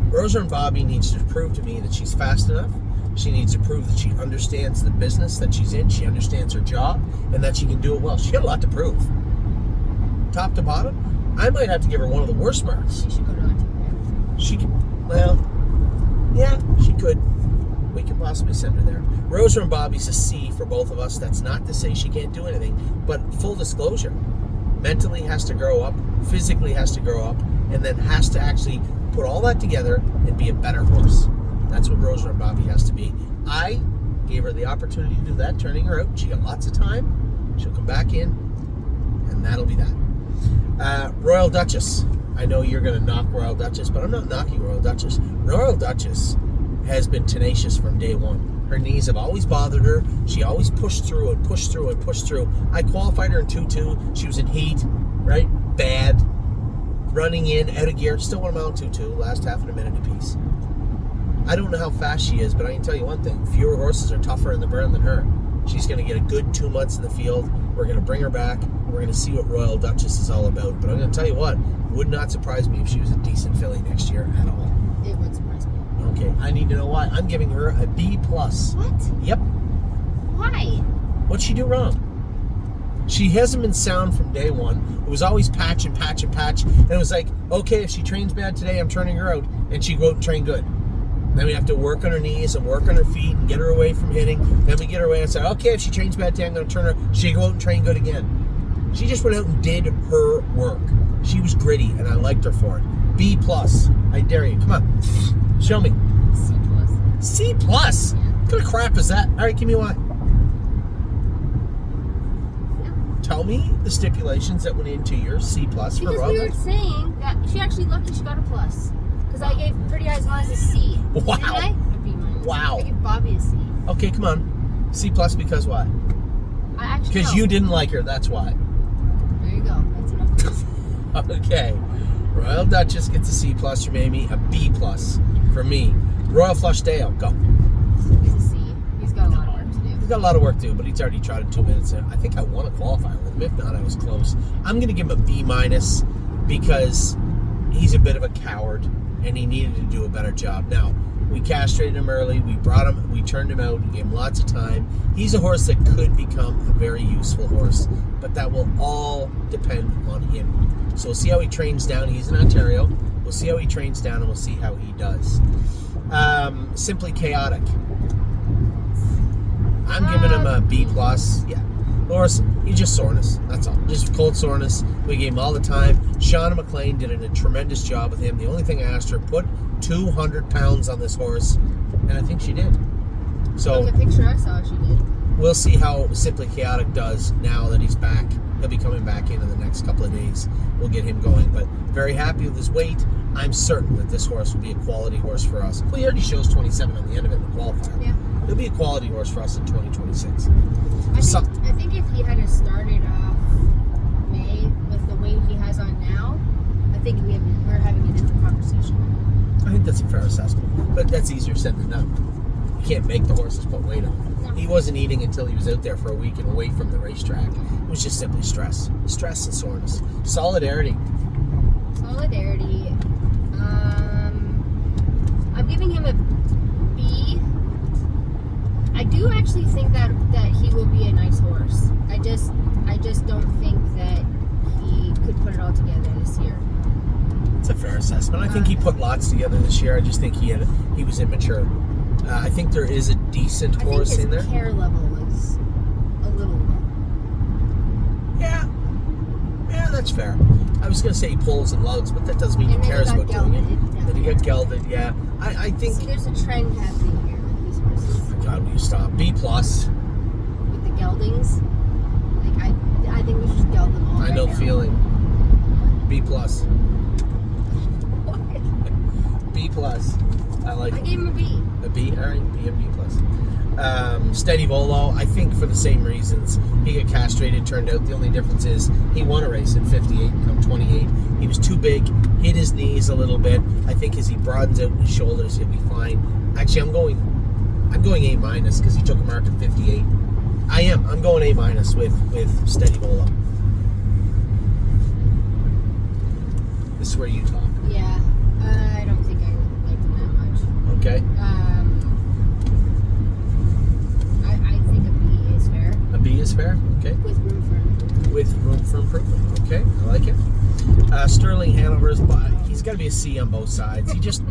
Rose Run Bobby needs to prove to me that she's fast enough. She needs to prove that she understands the business that she's in. She understands her job and that she can do it well. She got a lot to prove. Top to bottom, I might have to give her one of the worst marks. She should go to Ontario. She could, well, yeah, she could. We could possibly send her there. Rose Run Bobby's a C for both of us. That's not to say she can't do anything, but full disclosure, mentally has to grow up, physically has to grow up, and then has to actually put all that together and be a better horse. That's what Rose Run Bobby has to be. I gave her the opportunity to do that, turning her out. She got lots of time. She'll come back in, and that'll be that. Royal Duchess. I know you're going to knock Royal Duchess, but I'm not knocking Royal Duchess. Royal Duchess has been tenacious from day one. Her knees have always bothered her. She always pushed through and pushed through and pushed through. I qualified her in 2-2. She was in heat, right? Bad. Running in, out of gear. Still won a mile 2-2. Last half of a minute apiece. I don't know how fast she is, but I can tell you one thing. Fewer horses are tougher in the burn than her. She's going to get a good 2 months in the field. We're going to bring her back. We're going to see what Royal Duchess is all about. But I'm going to tell you what, would not surprise me if she was a decent filly next year at all. It would surprise me. Okay, I need to know why. I'm giving her a B+. What? Yep. Why? What'd she do wrong? She hasn't been sound from day one. It was always patch and patch and patch. And it was like, okay, if she trains bad today, I'm turning her out. And she'd go out and train good. Then we have to work on her knees and work on her feet and get her away from hitting. Then we get her away and say, okay, if she trains bad today, I'm going to turn her. She'd go out and train good again. She just went out and did her work. She was gritty, and I liked her for it. B+. I dare you. Come on. Show me. C+. C+? What kind of crap is that? All right, give me one. Tell me the stipulations that went into your C+ for Royal. Because we were saying that she actually lucky she got a plus. Because I gave Pretty Eyes and Lies a C. Wow. Didn't I? A B-. Wow. I gave Bobby a C. Okay, come on. C+ because why? Because you didn't like her, that's why. There you go. That's enough. Okay. Royal Duchess gets a C+ from Amy, a B+ for me. Royal Flushdale, go. He's a C. He's got a lot of work to do. He's got a lot of work to do, but he's already trotted 2 minutes in. I think I won a qualifier with him. If not, I was close. I'm going to give him a B- because he's a bit of a coward and he needed to do a better job. Now, we castrated him early. We brought him, we turned him out, we gave him lots of time. He's a horse that could become a very useful horse, but that will all depend on him. So we'll see how he trains down. He's in Ontario. We'll see how he trains down and we'll see how he does. Simply Chaotic. I'm giving him a B+. Yeah. The horse, he's just soreness. That's all. Just cold soreness. We gave him all the time. Shauna McLean did a tremendous job with him. The only thing I asked her, put 200 pounds on this horse, and I think she did. So from the picture I saw, she did. We'll see how Simply Chaotic does now that he's back. He'll be coming back in the next couple of days. We'll get him going. But very happy with his weight. I'm certain that this horse will be a quality horse for us. Well, he already shows 27 on the end of it in the qualifier. Yeah. He'll be a quality horse for us in 2026. I think if he had started off May with the weight he has on now, I think we're having a different conversation. I think that's a fair assessment. But that's easier said than done. You can't make the horses put weight on. No. He wasn't eating until he was out there for a week and away from the racetrack. It was just simply stress and soreness. Solidarity. I'm giving him a B. I do actually think that he will be a nice horse. I just don't think that he could put it all together this year. It's a fair assessment. I think he put lots together this year. I just think he was immature. I think there is a decent horse in there. I think his care level was a little low. Yeah, that's fair. I was going to say he pulls and lugs, but that doesn't mean he cares about doing it. Then he got gelded, yeah. I think... See, there's a trend happening here with these horses. Oh my God, will you stop? B+. With the geldings. Like, I think we should just geld them all I know the feeling. B+. B+. I like it. I gave him a B. A B? All right, B and B+. Steady Volo, I think for the same reasons. He got castrated, turned out. The only difference is he won a race at 58, come 28. He was too big, hit his knees a little bit. I think as he broadens out his shoulders, he'll be fine. Actually, I'm going A- because he took a mark at 58. I'm going A- with Steady Volo. This is where you talk. Yeah, I don't think I liked him that much. Okay. I think a B is fair. A B is fair? Okay. With room for improvement. With room for improvement. Okay, I like it. Sterling Hanover's, he's got to be a C on both sides. He just,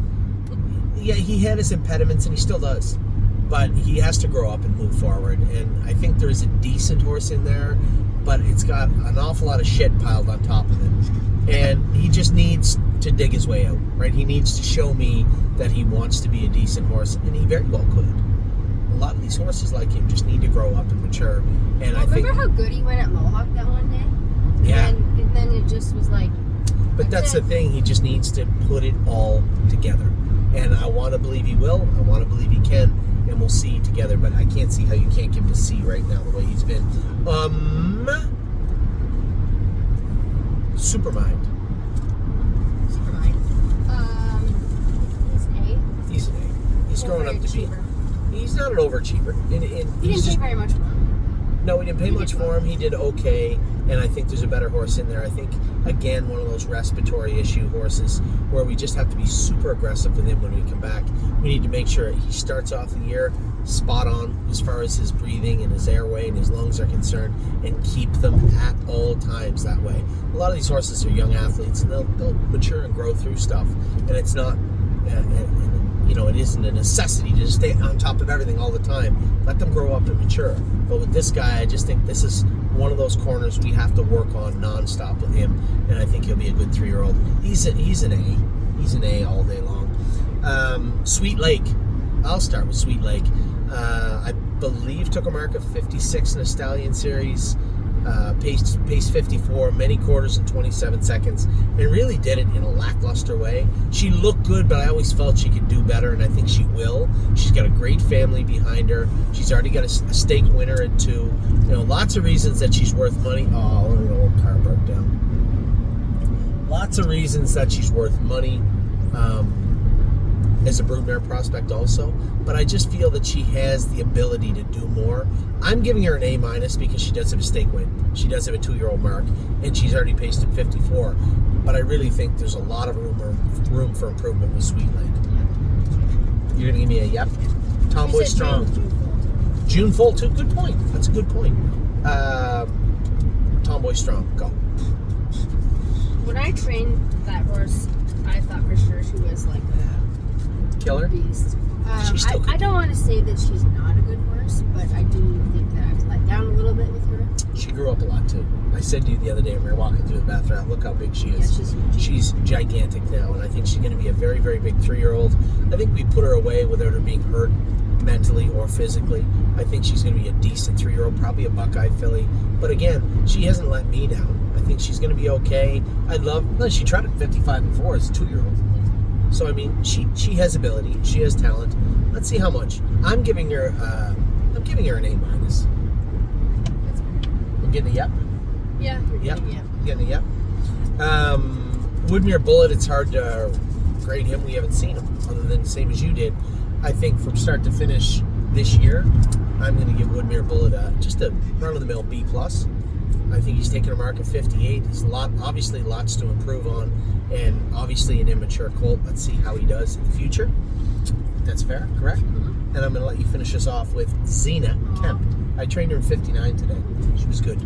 he had his impediments and he still does. But he has to grow up and move forward. And I think there's a decent horse in there, but it's got an awful lot of shit piled on top of it. And he just needs to dig his way out, right? He needs to show me that he wants to be a decent horse, and he very well could. A lot of these horses like him just need to grow up and mature. And I think... Remember how good he went at Mohawk that one day? Yeah. And then it just was like... But that's the thing. He just needs to put it all together. And I want to believe he will. I want to believe he can. And we'll see together. But I can't see how you can't give him a C right now the way he's been. Supermind. He's an A. He's an A. He's growing up to be... He's not an overachiever. He didn't pay very much for him. No, we didn't pay much for him. He did okay, and I think there's a better horse in there. I think, again, one of those respiratory issue horses where we just have to be super aggressive with him when we come back. We need to make sure he starts off the year spot on as far as his breathing and his airway and his lungs are concerned, and keep them at all times that way. A lot of these horses are young athletes, and they'll mature and grow through stuff, and it's not... it isn't a necessity to just stay on top of everything all the time. Let them grow up and mature. But with this guy, I just think this is one of those corners we have to work on nonstop with him, and I think he'll be a good 3-year-old. He's an A. He's an A all day long. Sweet Lake. I'll start with Sweet Lake. I believe took a mark of 56 in a Stallion Series. Paced 54, many quarters in 27 seconds, and really did it in a lackluster way. She looked good, but I always felt she could do better, and I think she will. She's got a great family behind her. She's already got a stake winner at 2. Lots of reasons that she's worth money. Oh, the old car broke down. Lots of reasons that she's worth money. As a broodmare prospect also, but I just feel that she has the ability to do more. I'm giving her an A- because she does have a stake win. She does have a 2-year-old mark, and she's already paced at 54. But I really think there's a lot of room for improvement with Sweet Lake. You're going to give me a yep? Tomboy Strong. June Foal too? Good point. That's a good point. Tomboy Strong. Go. When I trained that horse, I thought for sure she was like a killer beast. I don't want to say that she's not a good horse, but I do think that I was let down a little bit with her. She grew up a lot too. I said to you the other day when we were walking through the bathroom, look how big she is. Yeah, she's gigantic now, and I think she's going to be a very, very big 3-year-old. I think we put her away without her being hurt mentally or physically. I think she's going to be a decent 3-year-old, probably a Buckeye filly. But again, she hasn't let me down. I think she's going to be okay. She tried at 55-4 as a 2-year-old. So, I mean, she has ability. She has talent. Let's see how much. I'm giving her an A-. I'm getting a yep? Yeah. Yep. Getting a yep. Woodmere Bullet, it's hard to grade him. We haven't seen him, other than the same as you did. I think from start to finish this year, I'm going to give Woodmere Bullet just a run-of-the-mill B+. I think he's taken a mark of 58. He's obviously lots to improve on, and obviously an immature colt. Let's see how he does in the future. That's fair, correct? Mm-hmm. And I'm going to let you finish us off with Zena Kemp. I trained her in 59 today. She was good.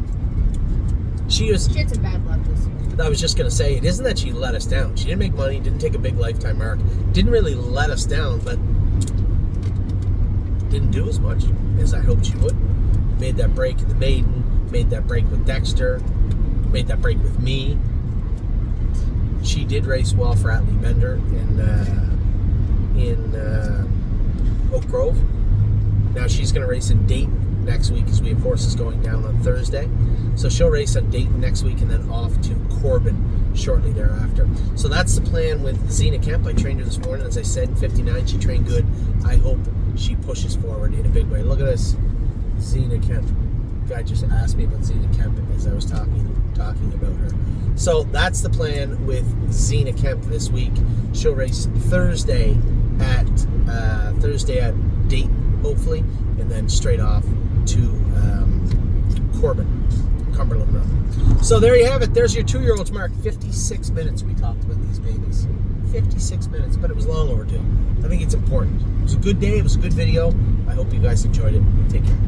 She had some bad luck this year. I was just going to say, it isn't that she let us down. She didn't make money, didn't take a big lifetime mark, didn't really let us down, but didn't do as much as I hoped she would. Made that break in the maiden, made that break with Dexter, made that break with me. She did race well for Atlee Bender in Oak Grove. Now she's going to race in Dayton next week because we have horses going down on Thursday. So she'll race on Dayton next week and then off to Corbin shortly thereafter. So that's the plan with Zena Kemp. I trained her this morning, as I said, in 59. She trained good. I hope she pushes forward in a big way. Look at this, Zena Kemp. Guy just asked me about Zena Kemp as I was talking about her. So that's the plan with Zena Kemp this week. She'll race Thursday at Dayton, hopefully, and then straight off to Corbin, Cumberland Run. So there you have it. There's your 2-year-old's mark. 56 minutes we talked about these babies. 56 minutes, but it was long overdue. I think it's important. It was a good day. It was a good video. I hope you guys enjoyed it. Take care.